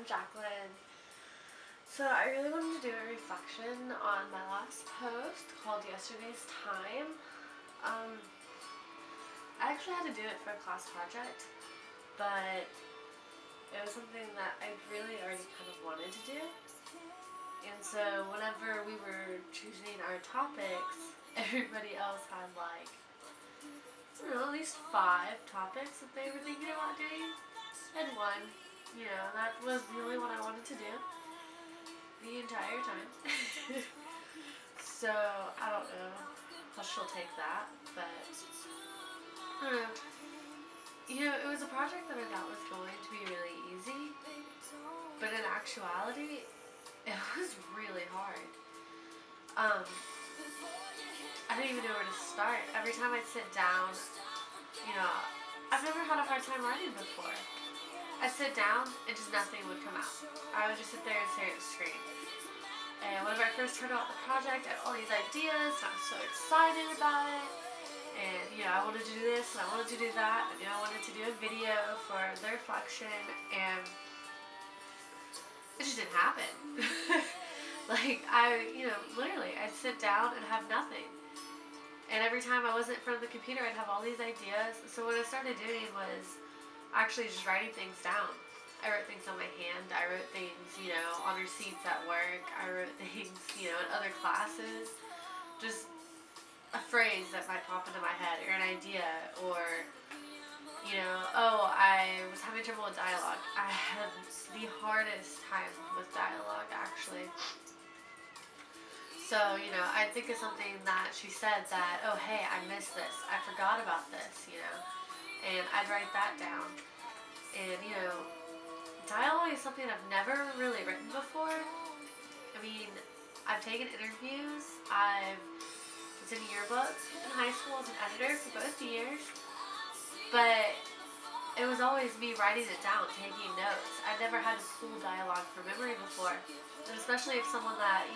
I'm Jacqueline. So I really wanted to do a reflection on my last post called Yesterday's Time. I actually had to do it for a class project, but it was something that I really already kind of wanted to do. And so whenever we were choosing our topics, everybody else had like, I don't know, at least 5 topics that they were thinking about doing. And one, that was the only one I wanted to do the entire time. So I don't know how she'll take that, but I don't know. It was a project that I thought was going to be really easy, but in actuality, it was really hard. I didn't even know where to start. Every time I'd sit down, I've never had a hard time writing before. I'd sit down and just nothing would come out. I would just sit there and stare at the screen. And whenever I first heard about the project, I had all these ideas, and I was so excited about it. And, I wanted to do this, and I wanted to do that, and, I wanted to do a video for the reflection, and it just didn't happen. Literally, I'd sit down and have nothing. And every time I wasn't in front of the computer, I'd have all these ideas. So what I started doing was actually just writing things down. I wrote things on my hand. I wrote things, on receipts at work. I wrote things, in other classes. Just a phrase that might pop into my head, or an idea, or, I was having trouble with dialogue. I had the hardest time with dialogue, actually. So, I'd think of something that she said that, oh, hey, I missed this. I forgot about this, and I'd write that down. And, dialogue is something I've never really written before. I mean, I've taken interviews, I was in yearbooks in high school as an editor for both years, but it was always me writing it down, taking notes. I never had to pull dialogue from memory before, and especially if someone that,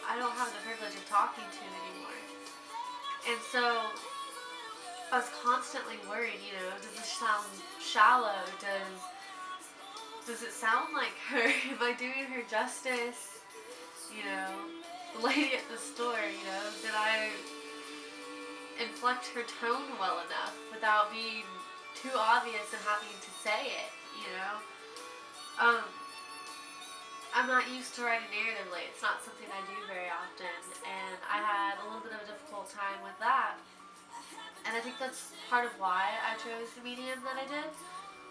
I don't have the privilege of talking to anymore. And so I was constantly worried, does this sound shallow? Does it sound like her? Am I doing her justice? The lady at the store, did I inflect her tone well enough without being too obvious and having to say it, I'm not used to writing narratively. It's not something I do very often, and I had a little bit of a difficult time with that. And I think that's part of why I chose the medium that I did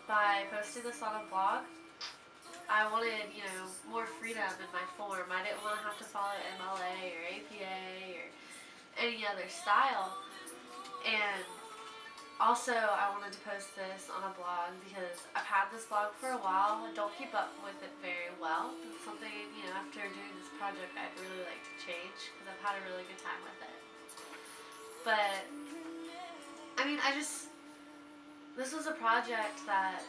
by posting this on a blog. I wanted, more freedom in my form. I didn't want to have to follow MLA or APA or any other style. And also, I wanted to post this on a blog because I've had this blog for a while. I don't keep up with it very well. It's something, after doing this project, I'd really like to change because I've had a really good time with it. But, this was a project that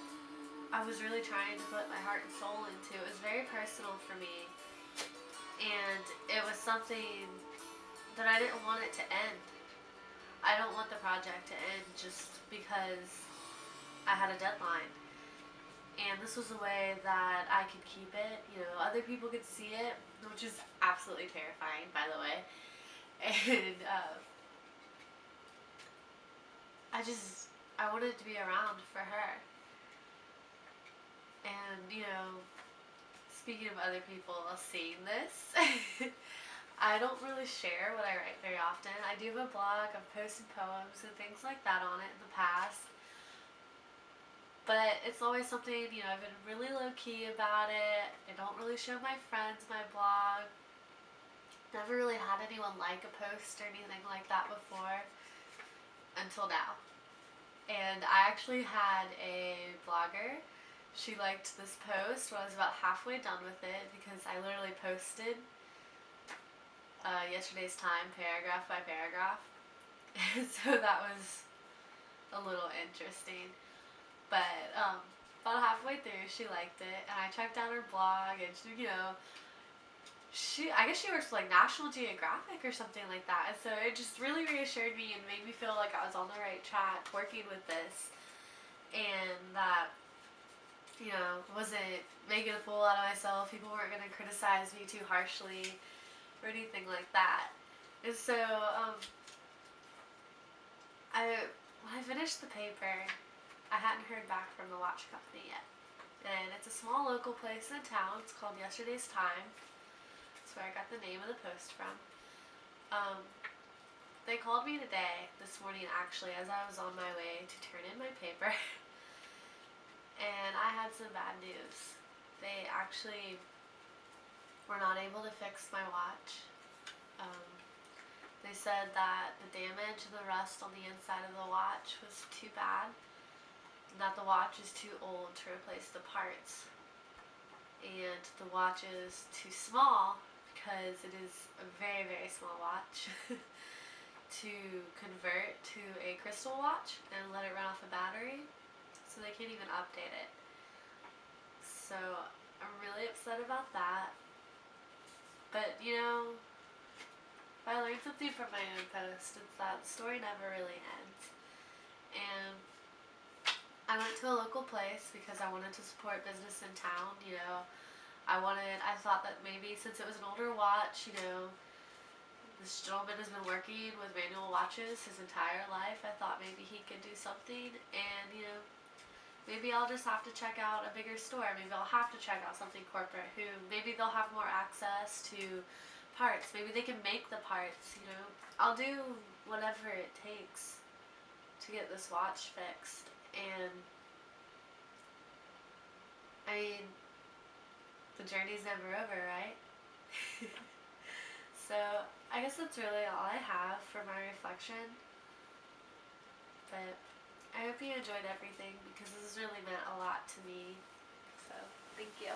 I was really trying to put my heart and soul into. It was very personal for me, and it was something that I didn't want it to end. I don't want the project to end just because I had a deadline. And this was a way that I could keep it. Other people could see it, which is absolutely terrifying, by the way. And I wanted to be around for her. And, speaking of other people seeing this, I don't really share what I write very often. I do have a blog, I've posted poems and things like that on it in the past. But it's always something, I've been really low-key about it. I don't really show my friends my blog. Never really had anyone like a post or anything like that before until now. And I actually had a blogger. She liked this post when I was about halfway done with it because I literally posted yesterday's time, paragraph by paragraph. So that was a little interesting. But about halfway through, she liked it, and I checked out her blog, and I guess she works for like National Geographic or something like that. And so it just really reassured me and made me feel like I was on the right track working with this, and that wasn't making a fool out of myself. People weren't going to criticize me too harshly or anything like that. And so, when I finished the paper, I hadn't heard back from the watch company yet. And it's a small local place in town. It's called Yesterday's Time. That's where I got the name of the post from. They called me this morning actually, as I was on my way to turn in my paper. And I had some bad news. They actually were not able to fix my watch. They said that the damage, the rust on the inside of the watch was too bad, and that the watch is too old to replace the parts. And the watch is too small, because it is a very, very small watch, to convert to a crystal watch and let it run off a battery, so they can't even update it. So I'm really upset about that. But if I learned something from my own post, it's that the story never really ends. And I went to a local place because I wanted to support business in town. I thought that maybe since it was an older watch, this gentleman has been working with manual watches his entire life. I thought maybe he could do something, and maybe I'll just have to check out a bigger store. Maybe I'll have to check out something corporate maybe they'll have more access to parts. Maybe they can make the parts, I'll do whatever it takes to get this watch fixed. And I mean, the journey's never over, right? So I guess that's really all I have for my reflection. But I hope you enjoyed everything, because this has really meant a lot to me. So thank you.